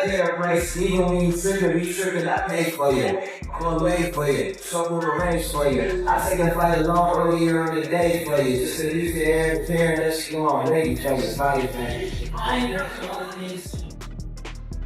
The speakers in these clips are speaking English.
goddamn race. Even when you tripping, I pay for you. Gourmet for you. Trouble arrange for you. I take a flight along earlier in the day for you. Just so you can air pair that shit on. Maybe try to fight it, man. I ain't got this.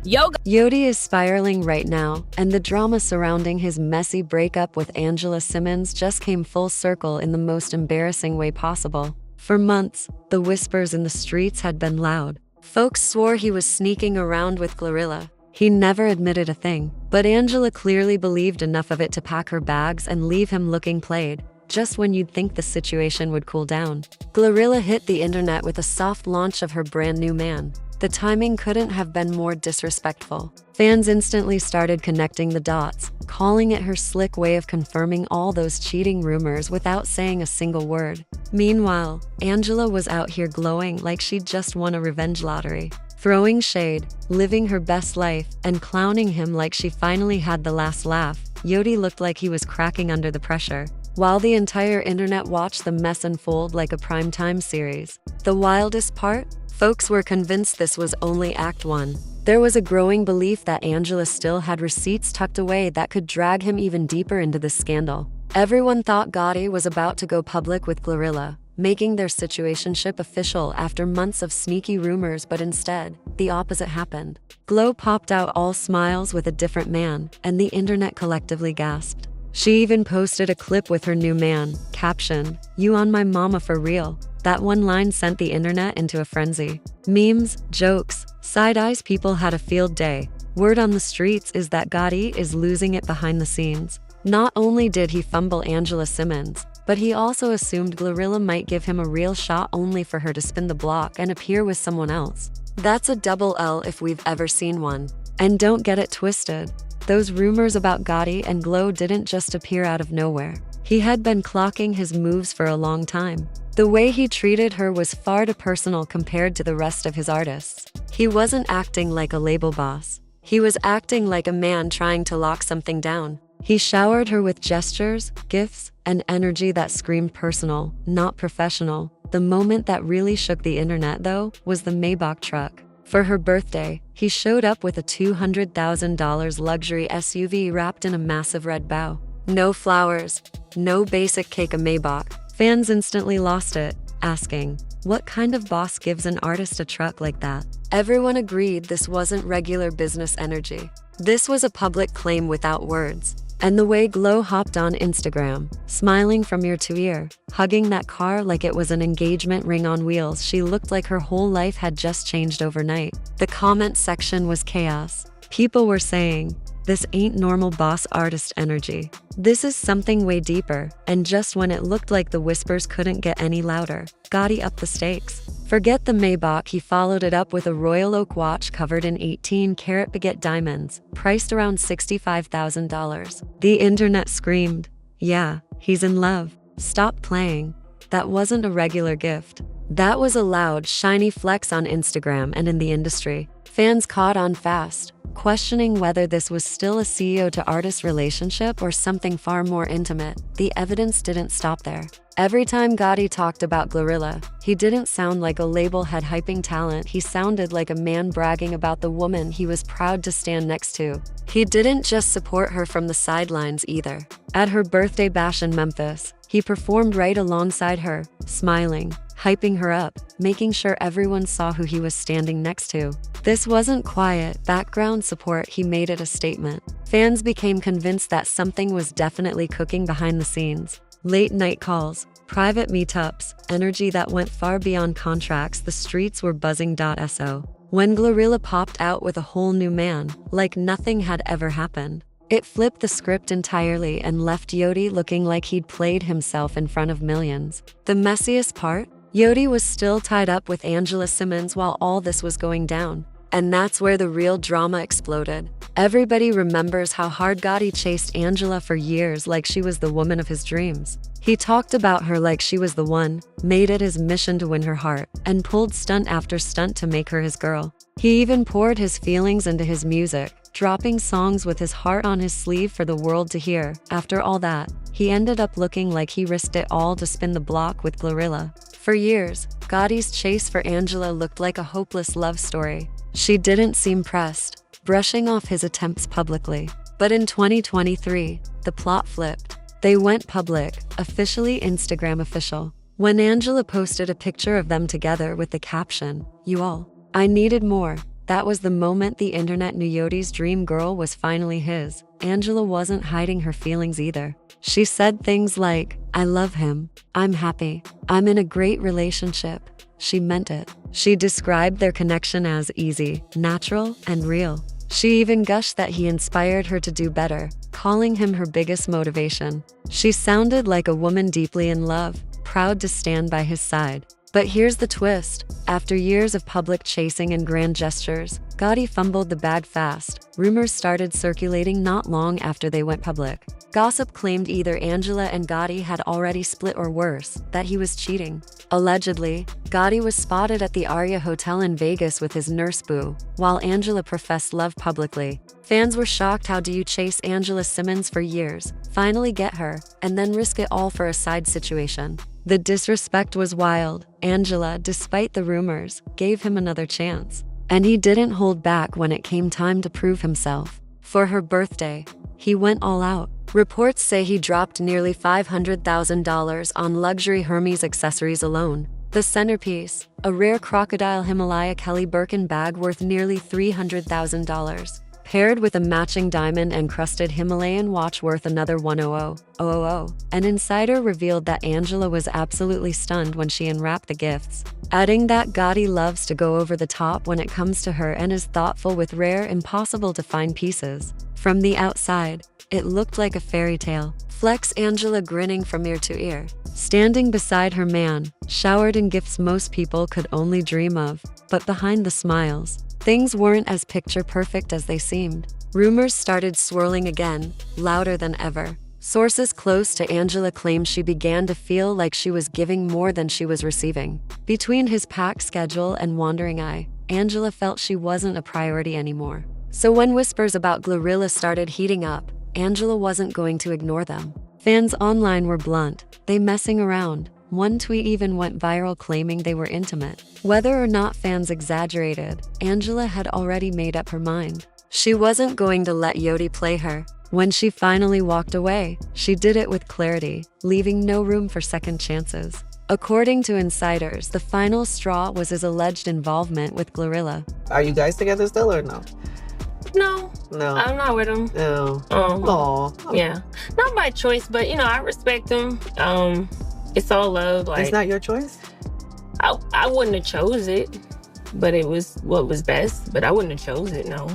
Yodi is spiraling right now, and the drama surrounding his messy breakup with Angela Simmons just came full circle in the most embarrassing way possible. For months, the whispers in the streets had been loud. Folks swore he was sneaking around with GloRilla. He never admitted a thing, but Angela clearly believed enough of it to pack her bags and leave him looking played, just when you'd think the situation would cool down. GloRilla hit the internet with a soft launch of her brand new man. The timing couldn't have been more disrespectful. Fans instantly started connecting the dots, calling it her slick way of confirming all those cheating rumors without saying a single word. Meanwhile, Angela was out here glowing like she'd just won a revenge lottery, throwing shade, living her best life, and clowning him like she finally had the last laugh. Yodi looked like he was cracking under the pressure, while the entire internet watched the mess unfold like a primetime series. The wildest part? Folks were convinced this was only Act 1. There was a growing belief that Angela still had receipts tucked away that could drag him even deeper into this scandal. Everyone thought Gotti was about to go public with GloRilla, making their situationship official after months of sneaky rumors, but instead, the opposite happened. Glo popped out all smiles with a different man, and the internet collectively gasped. She even posted a clip with her new man, captioned, "You on my mama for real." That one line sent the internet into a frenzy. Memes, jokes, side-eyes, people had a field day. Word on the streets is that Gotti is losing it behind the scenes. Not only did he fumble Angela Simmons, but he also assumed GloRilla might give him a real shot only for her to spin the block and appear with someone else. That's a double L if we've ever seen one. And don't get it twisted. Those rumors about Gotti and Glo didn't just appear out of nowhere. He had been clocking his moves for a long time. The way he treated her was far too personal compared to the rest of his artists. He wasn't acting like a label boss. He was acting like a man trying to lock something down. He showered her with gestures, gifts, and energy that screamed personal, not professional. The moment that really shook the internet, though, was the Maybach truck. For her birthday, he showed up with a $200,000 luxury SUV wrapped in a massive red bow. No flowers, no basic cake, a Maybach. Fans instantly lost it, asking, what kind of boss gives an artist a truck like that? Everyone agreed this wasn't regular business energy. This was a public claim without words. And the way Glo hopped on Instagram, smiling from ear to ear, hugging that car like it was an engagement ring on wheels, she looked like her whole life had just changed overnight. The comment section was chaos. People were saying, "This ain't normal boss artist energy. This is something way deeper." And just when it looked like the whispers couldn't get any louder, Gotti upped the stakes. Forget the Maybach, he followed it up with a royal oak watch covered in 18-karat baguette diamonds, priced around $65,000. The internet screamed, "Yeah, he's in love. Stop playing." That wasn't a regular gift. That was a loud, shiny flex on Instagram and in the industry. Fans caught on fast, questioning whether this was still a CEO to artist relationship or something far more intimate. The evidence didn't stop there. Every time Gotti talked about GloRilla, he didn't sound like a label head hyping talent. He sounded like a man bragging about the woman he was proud to stand next to. He didn't just support her from the sidelines either. At her birthday bash in Memphis, he performed right alongside her, smiling, hyping her up, making sure everyone saw who he was standing next to. This wasn't quiet background support, he made it a statement. Fans became convinced that something was definitely cooking behind the scenes. Late night calls, private meetups, energy that went far beyond contracts. The streets were buzzing. So when GloRilla popped out with a whole new man, like nothing had ever happened, it flipped the script entirely and left Yodi looking like he'd played himself in front of millions. The messiest part? Yodi was still tied up with Angela Simmons while all this was going down. And that's where the real drama exploded. Everybody remembers how hard Gotti chased Angela for years like she was the woman of his dreams. He talked about her like she was the one, made it his mission to win her heart, and pulled stunt after stunt to make her his girl. He even poured his feelings into his music, dropping songs with his heart on his sleeve for the world to hear. After all that, he ended up looking like he risked it all to spin the block with GloRilla. For years, Gotti's chase for Angela looked like a hopeless love story. She didn't seem pressed, brushing off his attempts publicly. But in 2023, the plot flipped. They went public, officially Instagram official. When Angela posted a picture of them together with the caption, "You all, I needed more." That was the moment the internet knew Yodi's dream girl was finally his. Angela wasn't hiding her feelings either. She said things like, "I love him. I'm happy. I'm in a great relationship." She meant it. She described their connection as easy, natural, and real. She even gushed that he inspired her to do better, calling him her biggest motivation. She sounded like a woman deeply in love, proud to stand by his side. But here's the twist. After years of public chasing and grand gestures, Gotti fumbled the bag fast. Rumors started circulating not long after they went public. Gossip claimed either Angela and Gotti had already split or worse, that he was cheating. Allegedly, Gotti was spotted at the Aria Hotel in Vegas with his nurse boo, while Angela professed love publicly. Fans were shocked. How do you chase Angela Simmons for years, finally get her, and then risk it all for a side situation? The disrespect was wild. Angela, despite the rumors, gave him another chance. And he didn't hold back when it came time to prove himself. For her birthday, he went all out. Reports say he dropped nearly $500,000 on luxury Hermes accessories alone. The centerpiece, a rare crocodile Himalaya Kelly Birkin bag worth nearly $300,000, paired with a matching diamond-encrusted Himalayan watch worth another $100,000. An insider revealed that Angela was absolutely stunned when she unwrapped the gifts, adding that Gotti loves to go over the top when it comes to her and is thoughtful with rare, impossible-to-find pieces. From the outside, it looked like a fairy tale. Flex Angela grinning from ear to ear, standing beside her man, showered in gifts most people could only dream of. But behind the smiles, things weren't as picture-perfect as they seemed. Rumors started swirling again, louder than ever. Sources close to Angela claimed she began to feel like she was giving more than she was receiving. Between his packed schedule and wandering eye, Angela felt she wasn't a priority anymore. So when whispers about GloRilla started heating up, Angela wasn't going to ignore them. Fans online were blunt, they messing around. One tweet even went viral claiming they were intimate. Whether or not fans exaggerated, Angela had already made up her mind. She wasn't going to let Yodi play her. When she finally walked away, she did it with clarity, leaving no room for second chances. According to insiders, the final straw was his alleged involvement with GloRilla. Are you guys together still or no? No. No. I'm not with him. No. Aw. Yeah. Not by choice, but I respect him. It's all love. Like, it's not your choice? I wouldn't have chose it, but it was what was best. But I wouldn't have chose it, no.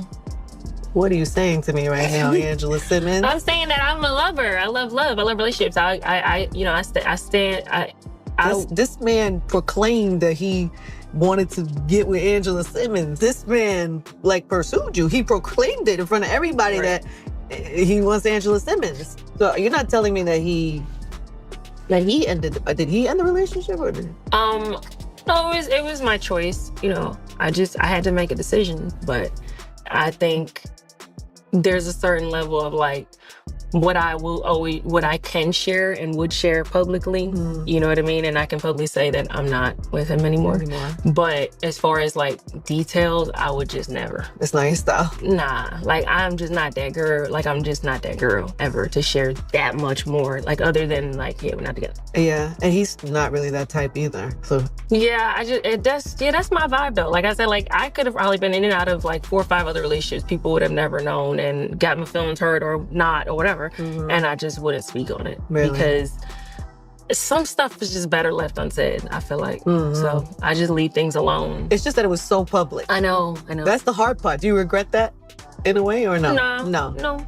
What are you saying to me right now, Angela Simmons? I'm saying that I'm a lover. I love love. I love relationships. I stand. This man proclaimed that he wanted to get with Angela Simmons. This man pursued you. He proclaimed it in front of everybody that he wants Angela Simmons. So you're not telling me that he ended. Did he end the relationship or did? No, it was my choice. I had to make a decision. But I think there's a certain level of what I can share and would share publicly. You know what I mean? And I can publicly say that I'm not with him anymore. But as far as details, I would just never. It's not your style. Nah, I'm just not that girl. I'm just not that girl ever to share that much more. Other than we're not together. Yeah, and he's not really that type either. So yeah, that's my vibe though. Like I said, I could have probably been in and out of 4 or 5 other relationships people would have never known and got my feelings hurt or not or whatever. And I just wouldn't speak on it because some stuff is just better left unsaid, I feel like. So I just leave things alone. It's just that it was so public. I know. That's the hard part. Do you regret that in a way or no? No.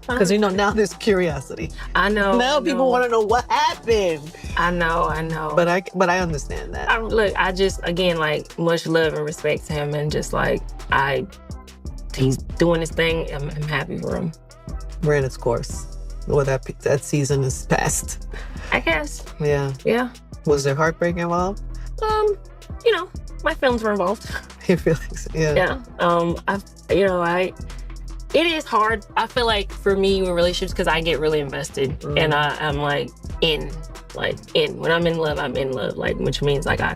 Because now there's curiosity. I know. Now people want to know what happened. I know. But I understand that. I just, again, much love and respect to him and just he's doing his thing. I'm happy for him. Ran its course. Well, that season is past. I guess. Yeah. Was there heartbreak involved? My feelings were involved. Your feelings, yeah. Yeah. It is hard. I feel like for me with relationships, because I get really invested and I'm in. When I'm in love, I'm in love. Which means I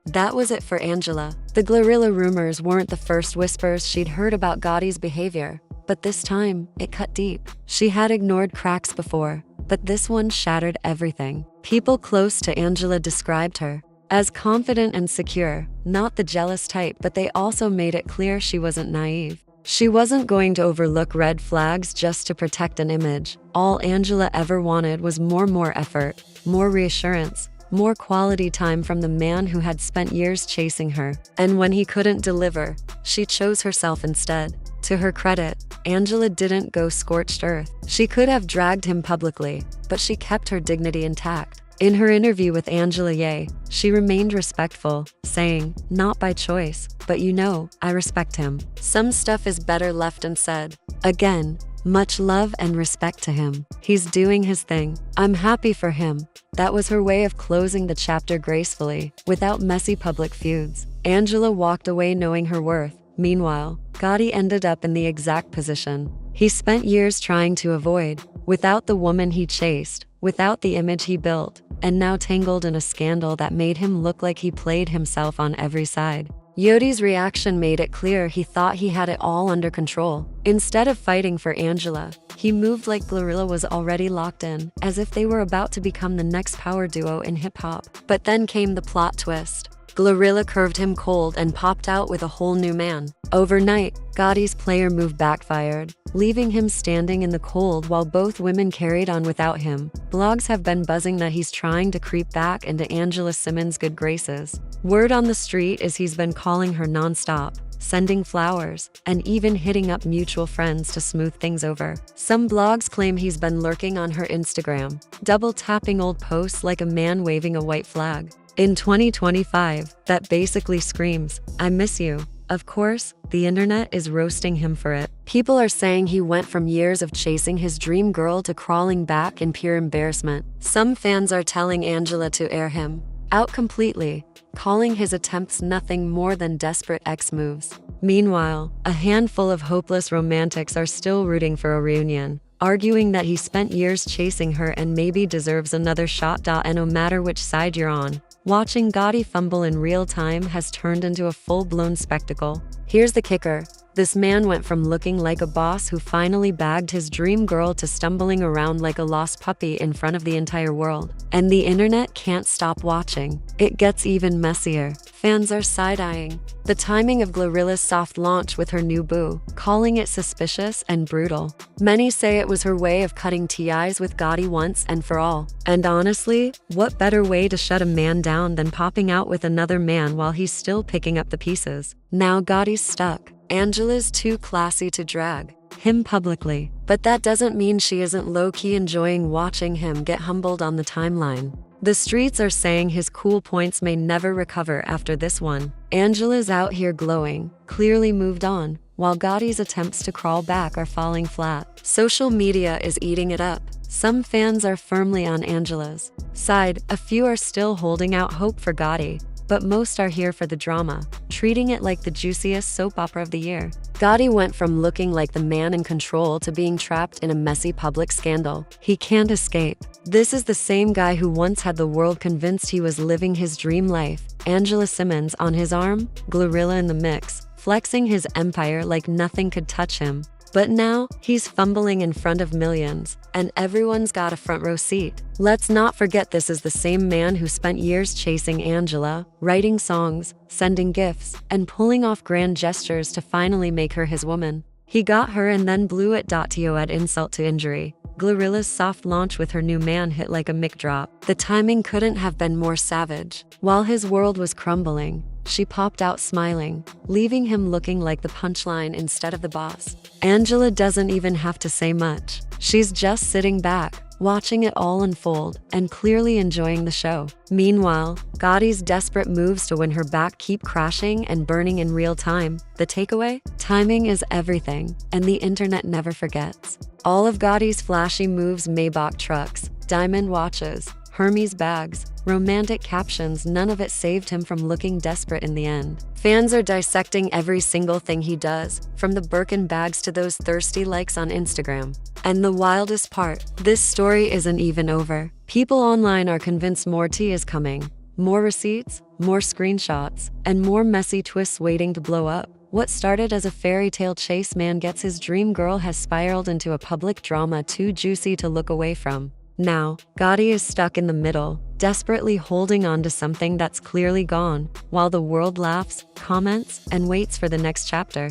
That was it for Angela. The GloRilla rumors weren't the first whispers she'd heard about Gotti's behavior, but this time, it cut deep. She had ignored cracks before, but this one shattered everything. People close to Angela described her as confident and secure, not the jealous type, but they also made it clear she wasn't naive. She wasn't going to overlook red flags just to protect an image. All Angela ever wanted was more effort, more reassurance, more quality time from the man who had spent years chasing her. And when he couldn't deliver, she chose herself instead. To her credit, Angela didn't go scorched earth. She could have dragged him publicly, but she kept her dignity intact. In her interview with Angela Ye, she remained respectful, saying, "Not by choice, but I respect him. Some stuff is better left unsaid." Again, much love and respect to him. He's doing his thing. I'm happy for him. That was her way of closing the chapter gracefully, without messy public feuds. Angela walked away knowing her worth. Meanwhile, Gotti ended up in the exact position he spent years trying to avoid, without the woman he chased, without the image he built, and now tangled in a scandal that made him look like he played himself on every side. Yodi's reaction made it clear he thought he had it all under control. Instead of fighting for Angela, he moved like GloRilla was already locked in, as if they were about to become the next power duo in hip-hop. But then came the plot twist. GloRilla curved him cold and popped out with a whole new man. Overnight, Gotti's player move backfired, leaving him standing in the cold while both women carried on without him. Blogs have been buzzing that he's trying to creep back into Angela Simmons' good graces. Word on the street is he's been calling her nonstop, sending flowers, and even hitting up mutual friends to smooth things over. Some blogs claim he's been lurking on her Instagram, double-tapping old posts like a man waving a white flag. In 2025, that basically screams, "I miss you." Of course, the internet is roasting him for it. People are saying he went from years of chasing his dream girl to crawling back in pure embarrassment. Some fans are telling Angela to air him out completely, calling his attempts nothing more than desperate ex moves. Meanwhile, a handful of hopeless romantics are still rooting for a reunion, arguing that he spent years chasing her and maybe deserves another shot. And no matter which side you're on, watching Gotti fumble in real time has turned into a full-blown spectacle. Here's the kicker. This man went from looking like a boss who finally bagged his dream girl to stumbling around like a lost puppy in front of the entire world. And the internet can't stop watching. It gets even messier. Fans are side-eyeing the timing of GloRilla's soft launch with her new boo, calling it suspicious and brutal. Many say it was her way of cutting ties with Gotti once and for all. And honestly, what better way to shut a man down than popping out with another man while he's still picking up the pieces? Now Gotti's stuck. Angela's too classy to drag him publicly, but that doesn't mean she isn't low-key enjoying watching him get humbled on the timeline. The streets are saying his cool points may never recover after this one. Angela's out here glowing, clearly moved on, while Gotti's attempts to crawl back are falling flat. Social media is eating it up. Some fans are firmly on Angela's side, a few are still holding out hope for Gotti, but most are here for the drama, treating it like the juiciest soap opera of the year. Gotti went from looking like the man in control to being trapped in a messy public scandal he can't escape. This is the same guy who once had the world convinced he was living his dream life. Angela Simmons on his arm, GloRilla in the mix, flexing his empire like nothing could touch him. But now, he's fumbling in front of millions, and everyone's got a front row seat. Let's not forget this is the same man who spent years chasing Angela, writing songs, sending gifts, and pulling off grand gestures to finally make her his woman. He got her and then blew it. To add insult to injury, GloRilla's soft launch with her new man hit like a mic drop. The timing couldn't have been more savage. While his world was crumbling, she popped out smiling, leaving him looking like the punchline instead of the boss. Angela doesn't even have to say much. She's just sitting back, watching it all unfold, and clearly enjoying the show. Meanwhile, Gotti's desperate moves to win her back keep crashing and burning in real time. The takeaway? Timing is everything, and the internet never forgets. All of Gotti's flashy moves, Maybach trucks, diamond watches, Hermes bags, romantic captions, none of it saved him from looking desperate in the end. Fans are dissecting every single thing he does, from the Birkin bags to those thirsty likes on Instagram. And the wildest part, this story isn't even over. People online are convinced more tea is coming. More receipts, more screenshots, and more messy twists waiting to blow up. What started as a fairy tale chase man gets his dream girl has spiraled into a public drama too juicy to look away from. Now, Gotti is stuck in the middle, desperately holding on to something that's clearly gone, while the world laughs, comments, and waits for the next chapter.